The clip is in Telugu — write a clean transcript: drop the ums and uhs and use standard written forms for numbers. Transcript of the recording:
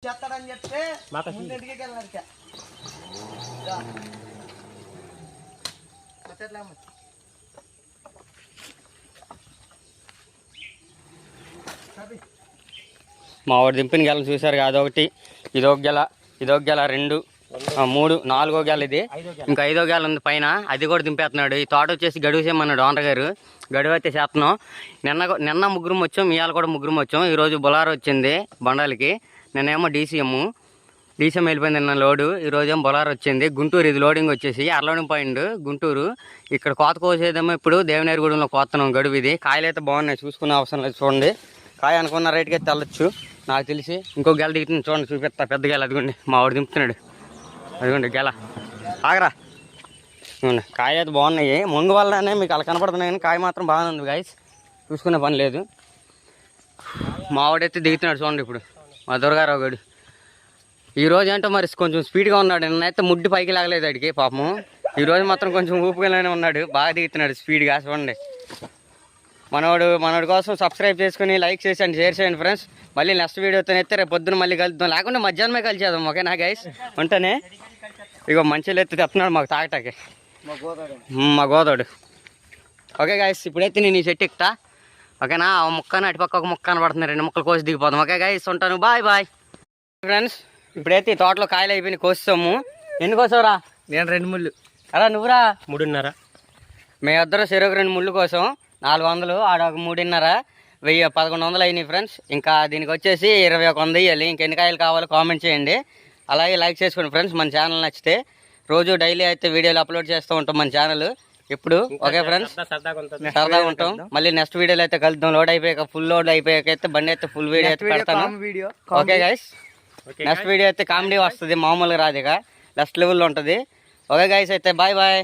చేస్తాడని చెప్తే ముందుకి వెళ్ళారు మా వాడు దింపిన గెలను చూసారు కదా, అదొకటి, ఇదొక గెల, ఇదొక గెల, 2, 3, 4వ గెల ఇది. ఇంకా 5వ గెల ఉంది పైన, అది కూడా దింపేస్తున్నాడు. ఈ తోట వచ్చేసి గడువు చేయమన్నాడు ఓనర్ గారు. గడువు అయితే చేస్తున్నాం. నిన్న ముగ్గురం వచ్చాం, ఇవాళ కూడా ముగ్గురం వచ్చాం. ఈరోజు బొలారో వచ్చింది బండాలకి. నిన్నేమో డీసీఎం వెళ్ళిపోయింది నిన్న లోడు. ఈరోజు ఏమో బొలారో వచ్చింది. గుంటూరు ఇది లోడింగ్ వచ్చేసి అర్లోడింగ్ పాయింట్ గుంటూరు. ఇక్కడ కోత కోసేదేమో ఇప్పుడు దేవనేరుగూడెంలో కోస్తున్నాం గడువు ఇది. కాయలు అయితే బాగున్నాయి, చూసుకునే అవసరం లేదు. చూడండి, కాయ అనుకున్న రేటుకి అయితే వెళ్ళొచ్చు నాకు తెలిసి. ఇంకో గెల దిగుతుంది చూడండి, చూపిస్తా. పెద్ద గెల అదిగోండి, మా వాడు దింపుతున్నాడు. అదిగోండి గెల, ఆగరా. కాయ అయితే బాగున్నాయి. ముందు వల్లనే మీకు అలా కనపడుతున్నాయి, కానీ కాయ మాత్రం బాగానే ఉంది గాయస్. చూసుకునే పని లేదు. మా వాడైతే దిగుతున్నాడు చూడండి ఇప్పుడు, మా దుర్గారావు గడు. ఈరోజు ఏంటో మరి కొంచెం స్పీడ్గా ఉన్నాడు. నిన్నైతే ముడ్డి పైకి లాగలేదు అడిగి పాపము. ఈరోజు మాత్రం కొంచెం ఊపుగానే ఉన్నాడు, బాగా దిగుతున్నాడు స్పీడ్గా. చూడండి, మనోడి కోసం సబ్స్క్రైబ్ చేసుకుని లైక్ చేసేయండి, షేర్ చేయండి ఫ్రెండ్స్. మళ్ళీ నెక్స్ట్ వీడియోతో అయితే రేపు పొద్దున మళ్ళీ కలుద్దాం, లేకుంటే మధ్యాహ్నమే కలిసేద్దాం. ఓకేనా గైస్, ఉంటేనే. ఇగో మంచిగా ఎత్తి తెస్తున్నాడు మాకు తాగటాకి మా గోదాడు. ఓకే గైస్, ఇప్పుడైతే నేను ఈ చెట్టు ఎక్కుతా. ఓకేనా, ఆ ముక్కన అటుపక్క ఒక ముక్క కనబడుతుంది, 2 ముక్కలు కోసి దిగిపోదాం. ఓకే గైస్, ఉంటాను, బాయ్ బాయ్ ఫ్రెండ్స్. ఇప్పుడైతే ఈ తోటలో కాయలు అయిపోయి కోస్తాము. ఎన్ని కోసావురా? నేను 2 ముళ్ళు. అలా నువ్వురా? 3.5. మేమిద్దరం చెరుకు 2 ముళ్ళు కోసం 400, ఆడ ఒక 3.5, 1000, 1100 అయినాయి ఫ్రెండ్స్. ఇంకా దీనికి వచ్చేసి 2100 ఇవ్వాలి. ఇంకెన్ని కాయలు కావాలో కామెంట్ చేయండి. అలాగే లైక్ చేసుకోండి ఫ్రెండ్స్. మన ఛానల్ నచ్చితే రోజు డైలీ అయితే వీడియోలు అప్లోడ్ చేస్తూ ఉంటాం మన ఛానల్ ఇప్పుడు. ఓకే ఫ్రెండ్స్, సరదాగా ఉంటాం. మళ్ళీ నెక్స్ట్ వీడియోలో అయితే కలుద్దాం. లోడ్ అయిపోయాక, ఫుల్ లోడ్ అయిపోయాక అయితే బండి అయితే ఫుల్ వీడియో అయితే పెడతాను. ఓకే గైస్, నెక్స్ట్ వీడియో అయితే కామెడీ వస్తుంది, మామూలుగా రాదు, ఇక నెక్స్ట్ లెవెల్లో ఉంటుంది. ఓకే గైస్, అయితే బాయ్ బాయ్.